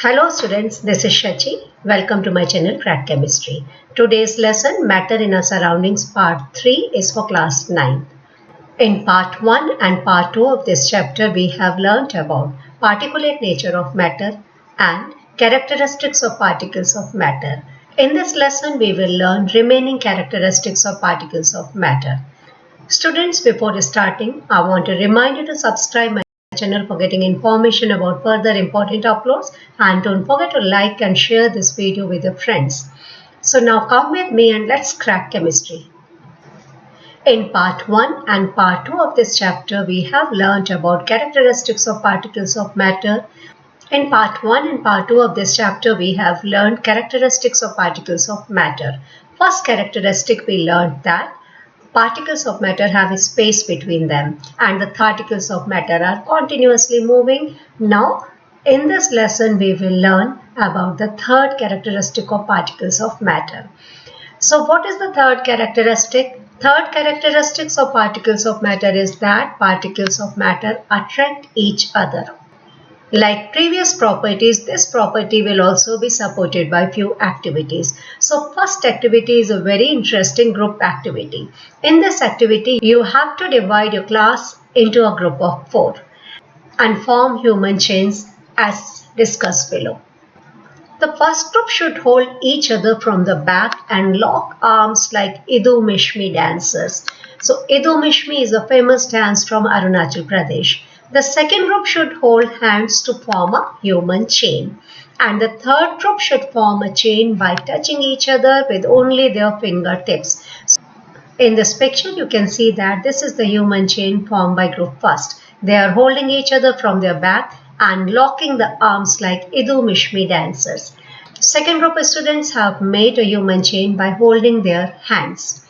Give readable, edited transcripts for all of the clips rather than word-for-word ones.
Hello students, this is Shachi. Welcome to my channel Crack Chemistry. Today's lesson Matter in Our Surroundings part 3 is for class 9. In part 1 and part 2 of this chapter we have learnt about particulate nature of matter and characteristics of particles of matter. In this lesson we will learn remaining characteristics of particles of matter. Students, before starting, I want to remind you to subscribe my channel for getting information about further important uploads, and don't forget to like and share this video with your friends. So now come with me and let's crack chemistry. In part 1 and part 2 of this chapter, we have learnt about characteristics of particles of matter. In part 1 and part 2 of this chapter, we have learned characteristics of particles of matter. First characteristic, we learned that particles of matter have a space between them and the particles of matter are continuously moving. Now, in this lesson, we will learn about the third characteristic of particles of matter. So, what is the third characteristic? Third characteristics of particles of matter is that particles of matter attract each other. Like previous properties, this property will also be supported by few activities. So first activity is a very interesting group activity. In this activity, you have to divide your class into a group of 4 and form human chains as discussed below. The first group should hold each other from the back and lock arms like Iddu Mishmi dancers. So Iddu Mishmi is a famous dance from Arunachal Pradesh. The second group should hold hands to form a human chain. And the third group should form a chain by touching each other with only their fingertips. In this picture, you can see that this is the human chain formed by group first. They are holding each other from their back and locking the arms like Iddu Mishmi dancers. Second group of students have made a human chain by holding their hands.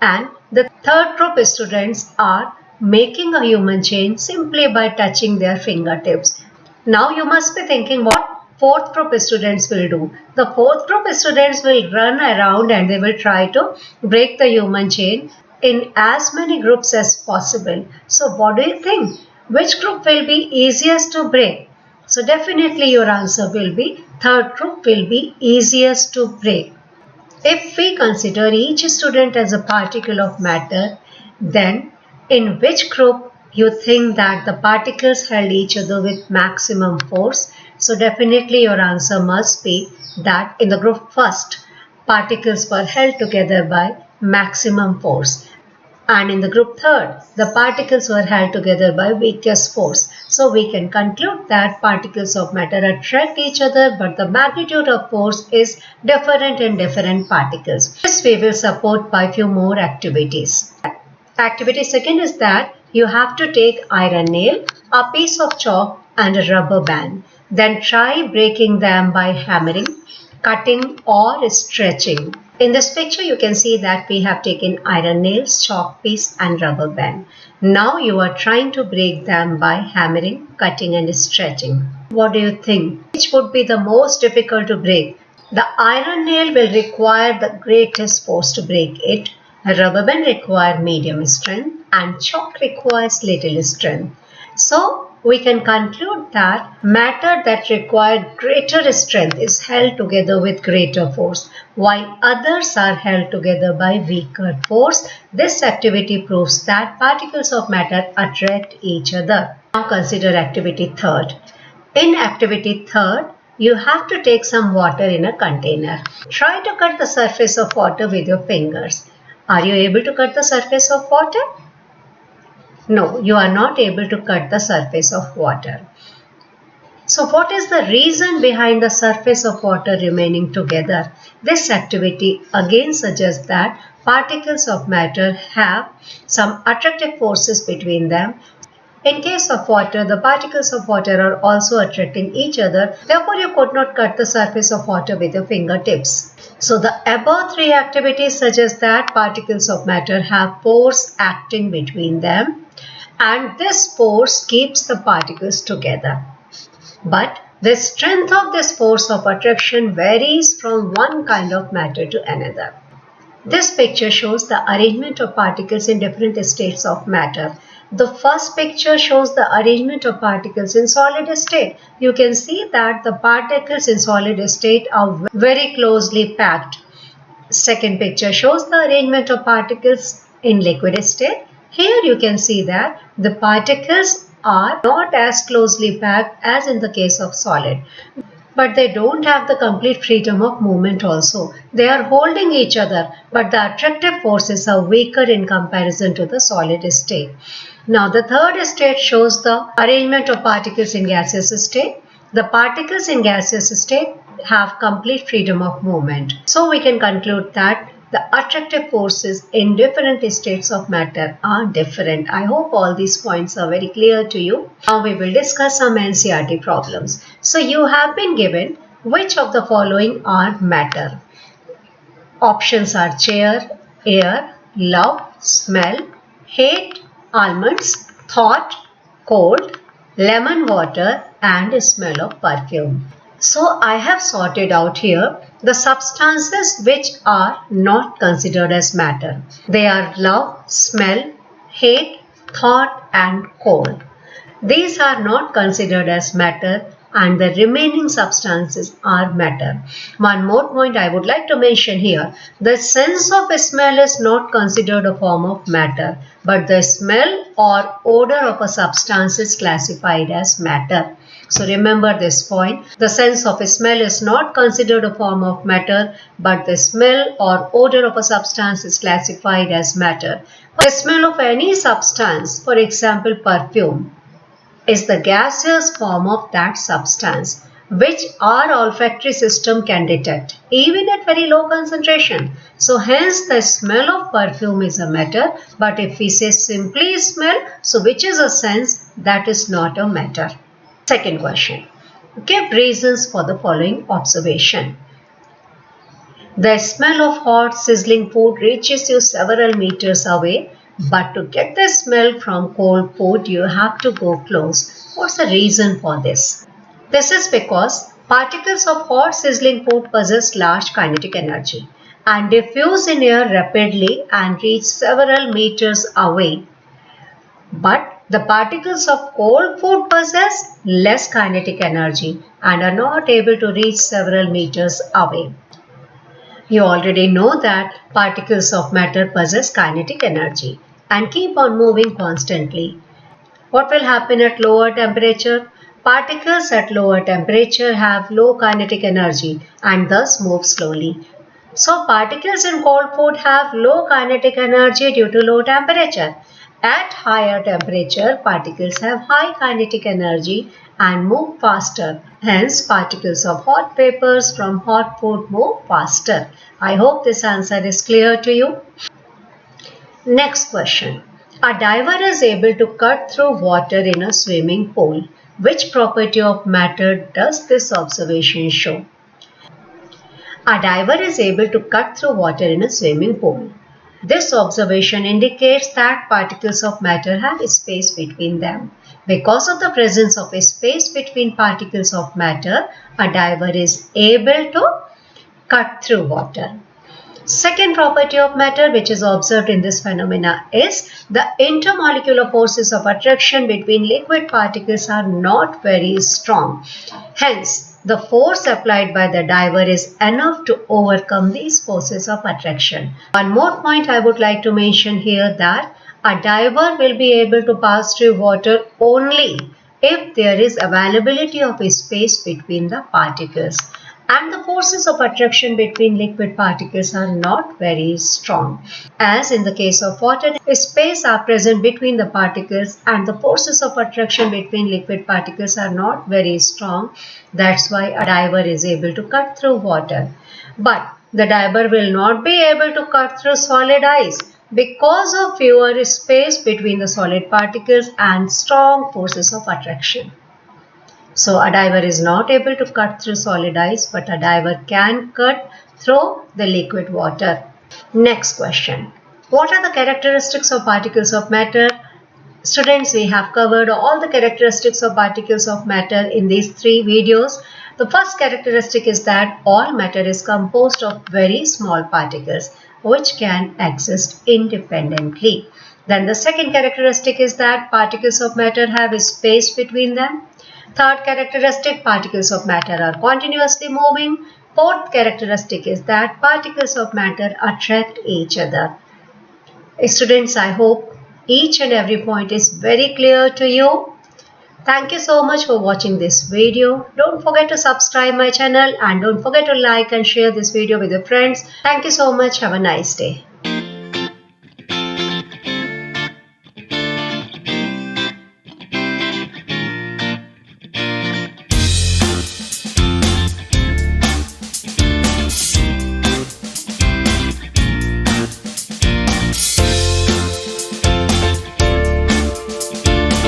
And the third group of students are making a human chain simply by touching their fingertips. Now you must be thinking what fourth group of students will do. The fourth group of students will run around and they will try to break the human chain in as many groups as possible. So what do you think? Which group will be easiest to break? So definitely your answer will be third group will be easiest to break. If we consider each student as a particle of matter, then in which group you think that the particles held each other with maximum force? So definitely your answer must be that in the group first, particles were held together by maximum force. And in the group third, the particles were held together by weakest force. So we can conclude that particles of matter attract each other, but the magnitude of force is different in different particles. This we will support by few more activities. Activity second is that you have to take iron nail, a piece of chalk and a rubber band. Then try breaking them by hammering, cutting or stretching. In this picture, you can see that we have taken iron nails, chalk piece and rubber band. Now you are trying to break them by hammering, cutting and stretching. What do you think? Which would be the most difficult to break? The iron nail will require the greatest force to break it. A rubber band requires medium strength and chalk requires little strength. So, we can conclude that matter that required greater strength is held together with greater force, while others are held together by weaker force. This activity proves that particles of matter attract each other. Now consider activity third. In activity third, you have to take some water in a container. Try to cut the surface of water with your fingers. Are you able to cut the surface of water? No, you are not able to cut the surface of water. So what is the reason behind the surface of water remaining together? This activity again suggests that particles of matter have some attractive forces between them. In case of water, the particles of water are also attracting each other. Therefore, you could not cut the surface of water with your fingertips. So the above three activities suggest that particles of matter have force acting between them, and this force keeps the particles together. But the strength of this force of attraction varies from one kind of matter to another. This picture shows the arrangement of particles in different states of matter. The first picture shows the arrangement of particles in solid state. You can see that the particles in solid state are very closely packed. Second picture shows the arrangement of particles in liquid state. Here you can see that the particles are not as closely packed as in the case of solid. But they don't have the complete freedom of movement also. They are holding each other, but the attractive forces are weaker in comparison to the solid state. Now the third state shows the arrangement of particles in gaseous state. The particles in gaseous state have complete freedom of movement. So we can conclude that the attractive forces in different states of matter are different. I hope all these points are very clear to you. Now we will discuss some NCERT problems. So you have been given which of the following are matter. Options are chair, air, love, smell, hate, almonds, thought, cold, lemon water and smell of perfume. So I have sorted out here the substances which are not considered as matter. They are love, smell, hate, thought and cold. These are not considered as matter and the remaining substances are matter. One more point I would like to mention here. The sense of smell is not considered a form of matter, but the smell or odor of a substance is classified as matter. So remember this point. The sense of smell is not considered a form of matter, but the smell or odor of a substance is classified as matter. The smell of any substance, for example perfume, is the gaseous form of that substance, which our olfactory system can detect even at very low concentration. So hence the smell of perfume is a matter, but if we say simply smell, so which is a sense, that is not a matter. Second question. Give reasons for the following observation. The smell of hot sizzling food reaches you several meters away, but to get the smell from cold food you have to go close. What's the reason for this? This is because particles of hot sizzling food possess large kinetic energy and diffuse in air rapidly and reach several meters away. But the particles of cold food possess less kinetic energy and are not able to reach several meters away. You already know that particles of matter possess kinetic energy and keep on moving constantly. What will happen at lower temperature? Particles at lower temperature have low kinetic energy and thus move slowly. So particles in cold food have low kinetic energy due to low temperature. At higher temperature, particles have high kinetic energy and move faster. Hence, particles of hot vapors from hot food move faster. I hope this answer is clear to you. Next question. A diver is able to cut through water in a swimming pool. Which property of matter does this observation show? A diver is able to cut through water in a swimming pool. This observation indicates that particles of matter have space between them. Because of the presence of a space between particles of matter, a diver is able to cut through water. Second property of matter which is observed in this phenomena is the intermolecular forces of attraction between liquid particles are not very strong. Hence, the force applied by the diver is enough to overcome these forces of attraction. One more point I would like to mention here, that a diver will be able to pass through water only if there is availability of a space between the particles. And the forces of attraction between liquid particles are not very strong. As in the case of water, space are present between the particles and the forces of attraction between liquid particles are not very strong. That's why a diver is able to cut through water. But the diver will not be able to cut through solid ice because of fewer space between the solid particles and strong forces of attraction. So a diver is not able to cut through solid ice, but a diver can cut through the liquid water. Next question. What are the characteristics of particles of matter? Students, we have covered all the characteristics of particles of matter in these 3 videos. The first characteristic is that all matter is composed of very small particles which can exist independently. Then the second characteristic is that particles of matter have a space between them. Third characteristic, particles of matter are continuously moving. Fourth characteristic is that particles of matter attract each other. Students, I hope each and every point is very clear to you. Thank you so much for watching this video. Don't forget to subscribe my channel and don't forget to like and share this video with your friends. Thank you so much. Have a nice day.